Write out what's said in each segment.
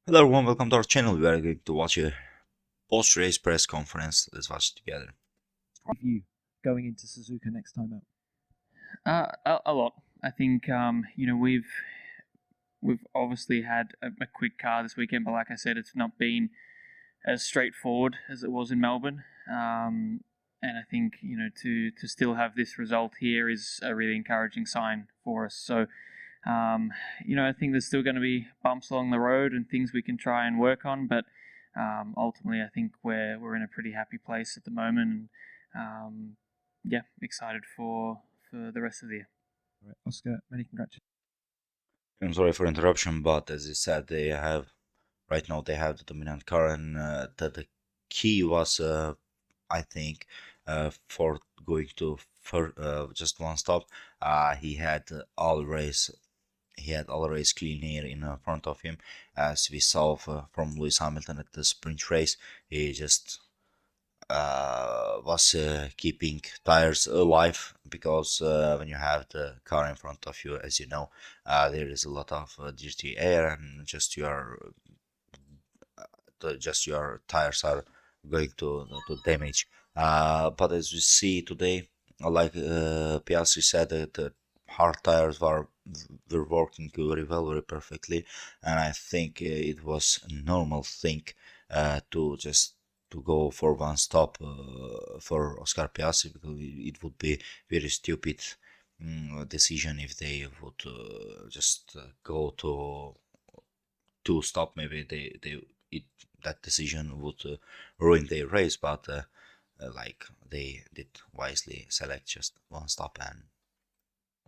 Hello everyone, welcome to our channel. We are going to watch a post-race press conference. Let's watch it together. You going into Suzuka next time out? A lot. I think we've obviously had a quick car this weekend, but like I said, it's not been as straightforward as it was in Melbourne. And I think to still have this result here is a really encouraging sign for us. So I think there's still going to be bumps along the road and things we can try and work on, but ultimately, I think we're in a pretty happy place at the moment. And, excited for the rest of the year. Right, Oscar, many congratulations. I'm sorry for interruption, but as you said, right now they have the dominant car, and the key was, I think, for going to just one stop. He had all race clean air in front of him, as we saw from Lewis Hamilton at the sprint race. He just was keeping tires alive, because when you have the car in front of you, as you know, there is a lot of dirty air, and just your tires are going to damage. But as we see today, like Piastri said, that the hard tires were working very well, very perfectly, and I think it was a normal thing to go for one stop for Oscar Piastri, because it would be very stupid decision if they would just go to two stop. Maybe that decision would ruin their race, but like they did wisely select just one stop and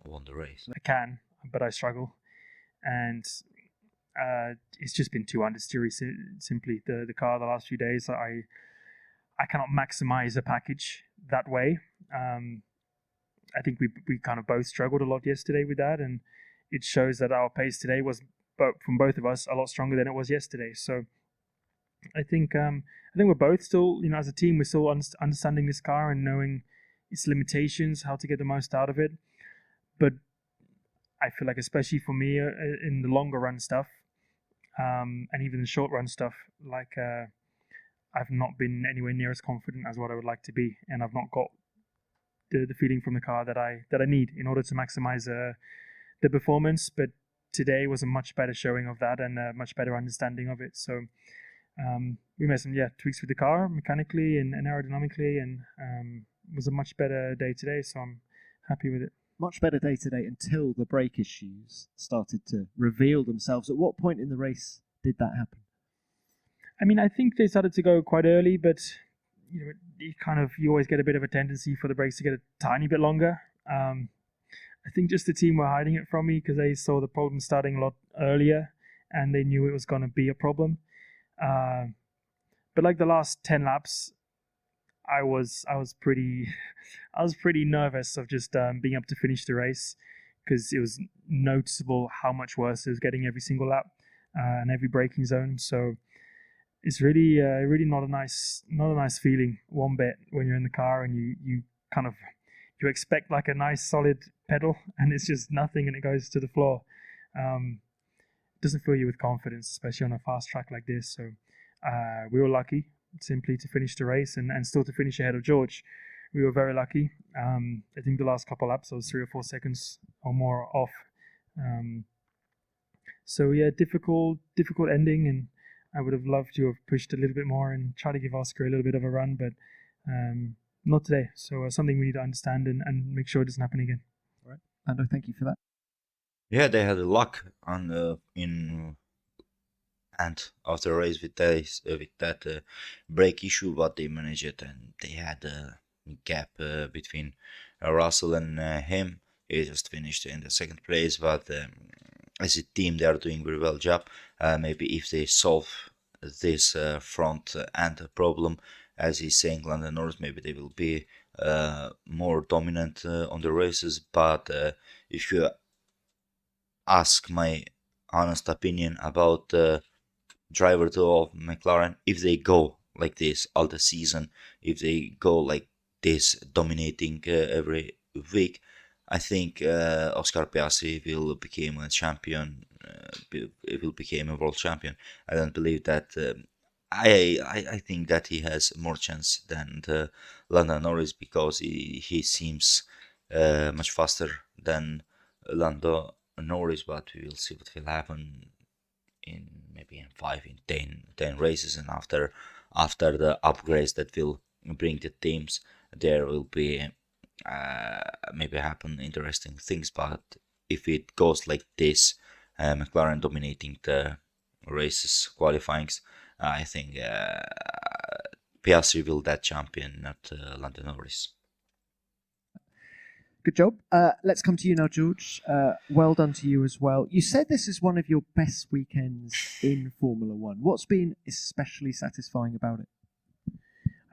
won the race. I can, but I struggle, and it's just been too understeery. Simply, the car the last few days, I cannot maximize a package that way. I think we kind of both struggled a lot yesterday with that, and it shows that our pace today was from both of us a lot stronger than it was yesterday. So I think we're both still, as a team, we're still understanding this car and knowing its limitations, how to get the most out of it. But I feel like, especially for me, in the longer run stuff, and even the short run stuff, like I've not been anywhere near as confident as what I would like to be, and I've not got the feeling from the car that I need in order to maximize the performance. But today was a much better showing of that, and a much better understanding of it. So we made some tweaks with the car mechanically and aerodynamically, and it was a much better day today. So I'm happy with it. Much better day today until the brake issues started to reveal themselves. At what point in the race did that happen? I mean, I think they started to go quite early, but you always get a bit of a tendency for the brakes to get a tiny bit longer. I think just the team were hiding it from me because they saw the problem starting a lot earlier, and they knew it was going to be a problem. But like the last 10 laps, I was pretty nervous of just being able to finish the race, because it was noticeable how much worse it was getting every single lap and every braking zone. So it's really not a nice feeling one bit when you're in the car and you expect like a nice solid pedal, and it's just nothing, and it goes to the floor. Doesn't fill you with confidence, especially on a fast track like this. So we were lucky simply to finish the race and still to finish ahead of George. We were very lucky. I think the last couple laps I was 3 or 4 seconds or more off. So yeah, difficult ending, and I would have loved to have pushed a little bit more and try to give Oscar a little bit of a run, but not today. So something we need to understand and make sure it doesn't happen again. All right, Lando, thank you for that. Yeah, they had luck on in and after the race with that brake issue, but they managed it, and they had a gap between Russell and him. He just finished in the second place, but as a team they are doing very well job. Maybe if they solve this front end problem, as he's saying, Lando Norris, maybe they will be more dominant on the races. But if you ask my honest opinion about the driver of McLaren, if they go like this all the season, if they go like this dominating every week, I think Oscar Piastri will become a champion will become a world champion. I don't believe that. I think that he has more chance than Lando Norris because he seems much faster than Lando Norris. But we will see what will happen in maybe in 5, in 10 races, and after the upgrades that will bring the teams, there will be maybe happen interesting things. But if it goes like this, McLaren dominating the races qualifyings, I think Piastri will that champion, not Lando Norris. Good job. Let's come to you now, George. Well done to you as well. You said this is one of your best weekends in Formula One. What's been especially satisfying about it?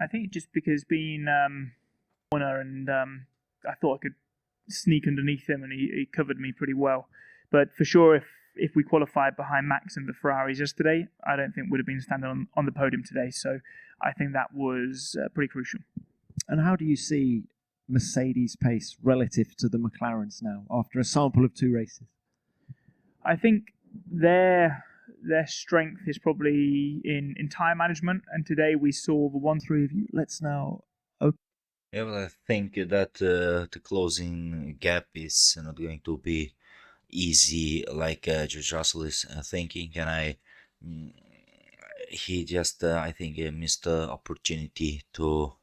I think just because being winner and I thought I could sneak underneath him and he covered me pretty well. But for sure, if we qualified behind Max and the Ferraris yesterday, I don't think would have been standing on the podium today. So I think that was pretty crucial. And how do you see Mercedes' pace relative to the McLarens now after a sample of 2 races? I think their strength is probably in tyre management, and today we saw the 1-3 of you. Let's now Yeah, well, I think that the closing gap is not going to be easy like George Russell is thinking, and he just I think missed the opportunity to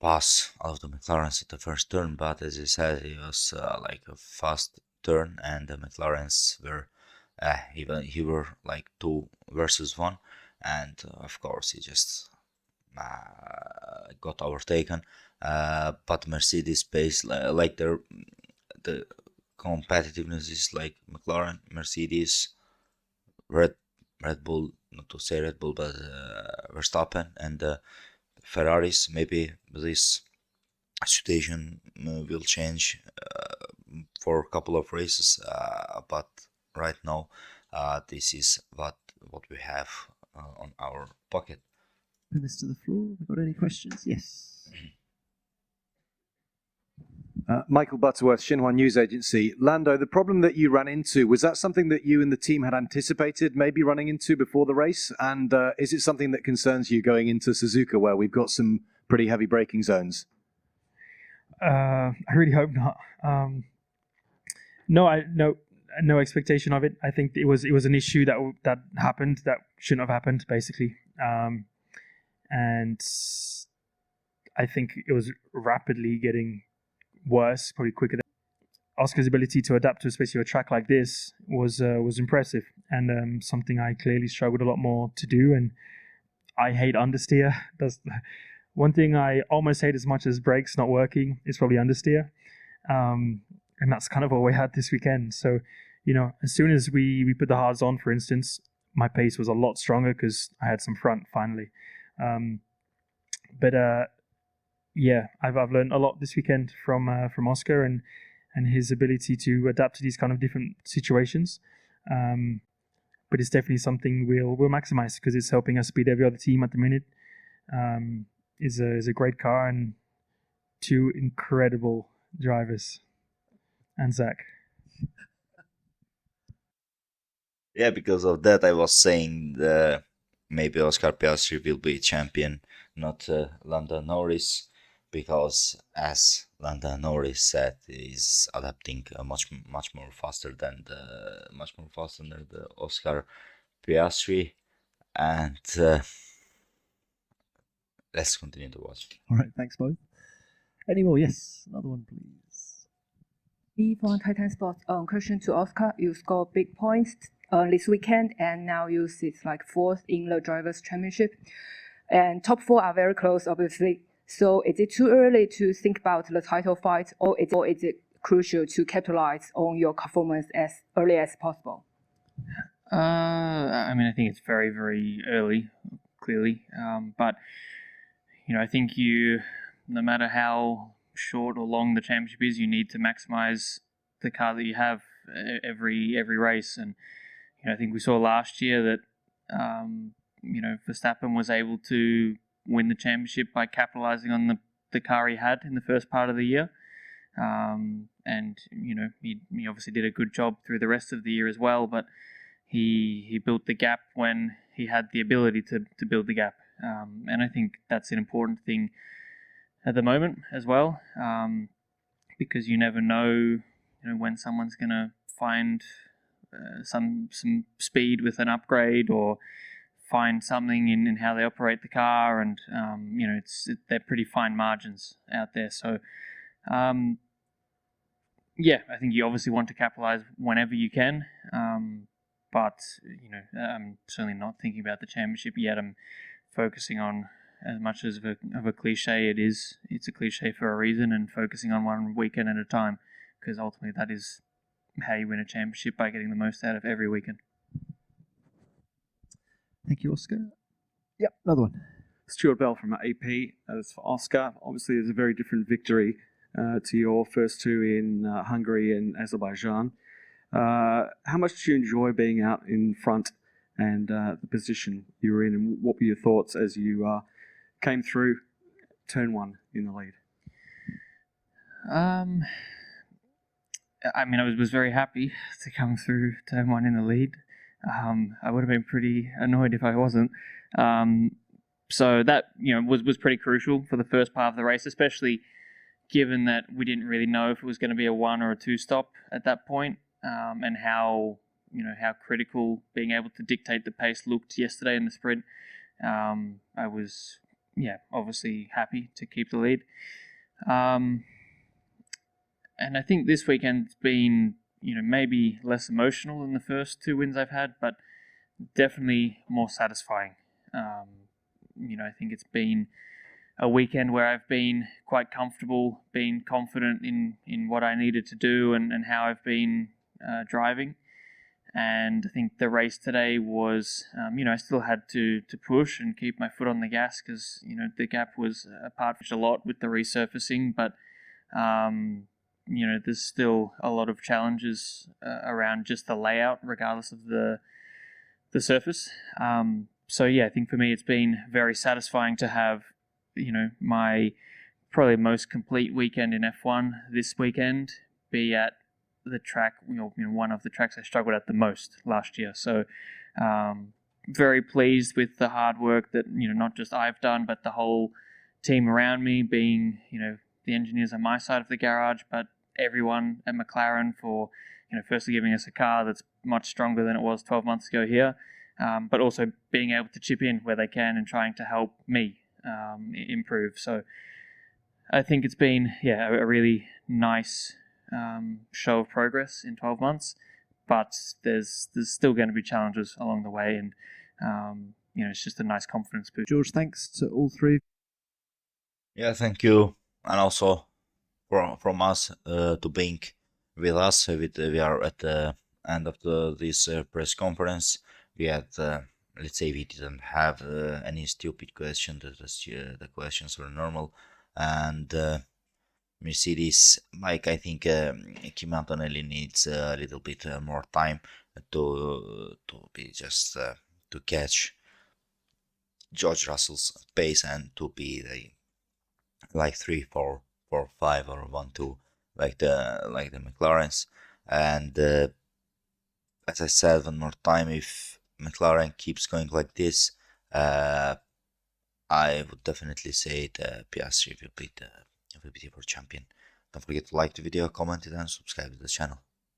pass out of the McLarens at the first turn. But as I said, it was like a fast turn, and the McLarens were he were like 2 versus 1, and of course he just got overtaken. But Mercedes pace, like the competitiveness is like McLaren, Mercedes, Red Bull, not to say Red Bull, but Verstappen, and Ferraris. Maybe this situation will change for a couple of races, but right now this is what we have on our pocket. Put this to the floor. We got any questions? Yes. Michael Butterworth, Xinhua News Agency. Lando, the problem that you ran into, was that something that you and the team had anticipated maybe running into before the race? And is it something that concerns you going into Suzuka, where we've got some pretty heavy braking zones? I really hope not. No expectation of it. I think it was an issue that happened that shouldn't have happened, basically. And I think it was rapidly getting worse, probably quicker than Oscar's ability to adapt to especially a track like this was impressive, and something I clearly struggled a lot more to do. And I hate understeer. That's one thing I almost hate as much as brakes not working is probably understeer, and that's kind of what we had this weekend. So, as soon as we put the hards on, for instance, my pace was a lot stronger because I had some front finally. Yeah, I've learned a lot this weekend from Oscar and his ability to adapt to these kind of different situations. But it's definitely something we'll maximize because it's helping us beat every other team at the minute. Is a great car and 2 incredible drivers, and Zach. Yeah, because of that, I was saying maybe Oscar Piastri will be champion, not Lando Norris, because as Lando Norris said, he's adapting much more faster than the Oscar Piastri, and let's continue to watch. All right, thanks both. Any more? Yes, another one, please. For Titan Sports, question to Oscar. You score big points this weekend, and now you sit like 4th in the Drivers' Championship. And top 4 are very close, obviously. So is it too early to think about the title fight, or is it crucial to capitalize on your performance as early as possible? I mean, I think it's very, very early, clearly. But, I think no matter how short or long the championship is, you need to maximize the car that you have every race. And, I think we saw last year that, Verstappen was able to win the championship by capitalizing on the car he had in the first part of the year. And and he obviously did a good job through the rest of the year as well. But he built the gap when he had the ability to build the gap, and I think that's an important thing at the moment as well, because you never know, when someone's gonna find some speed with an upgrade, or find something in how they operate the car, and they're pretty fine margins out there. So I think you obviously want to capitalize whenever you can, but I'm certainly not thinking about the championship yet. I'm focusing on, as much as of a cliche it is, it's a cliche for a reason, and focusing on one weekend at a time, because ultimately that is how you win a championship, by getting the most out of every weekend. Thank you, Oscar. Yep, another one. Stuart Bell from AP. As for Oscar, obviously there's a very different victory to your first two in Hungary and Azerbaijan. How much did you enjoy being out in front and the position you were in, and what were your thoughts as you came through turn one in the lead? I mean, I was very happy to come through turn one in the lead. I would have been pretty annoyed if I wasn't. So that was pretty crucial for the first part of the race, especially given that we didn't really know if it was going to be a 1 or a 2 stop at that point, and how critical being able to dictate the pace looked yesterday in the sprint. I was obviously happy to keep the lead. And I think this weekend's been, maybe less emotional than the first 2 wins I've had, but definitely more satisfying. I think it's been a weekend where I've been quite comfortable, being confident in what I needed to do, and how I've been driving. And I think the race today was, I still had to push and keep my foot on the gas, because, the gap was apart a lot with the resurfacing, but there's still a lot of challenges around just the layout, regardless of the surface. So I think for me it's been very satisfying to have, my probably most complete weekend in F1 this weekend be at the track, one of the tracks I struggled at the most last year. So very pleased with the hard work that, not just I've done, but the whole team around me, being, the engineers on my side of the garage, but everyone at McLaren for, firstly giving us a car that's much stronger than it was 12 months ago here, but also being able to chip in where they can and trying to help me improve. So I think it's been, a really nice show of progress in 12 months, but there's still going to be challenges along the way, and it's just a nice confidence boost. George, thanks to all three. Yeah, thank you, and also from us to being with us. We are at the end of this press conference. We had, let's say, we didn't have any stupid questions. The questions were normal, and Mercedes, Mike, I think Kim Antonelli needs a little bit more time to be just to catch George Russell's pace, and to be like 3, 4, 5 or 1, 2 like the McLarens. And as I said one more time, if McLaren keeps going like this, I would definitely say that Piastri will be the world champion. Don't forget to like the video, comment it, and subscribe to the channel.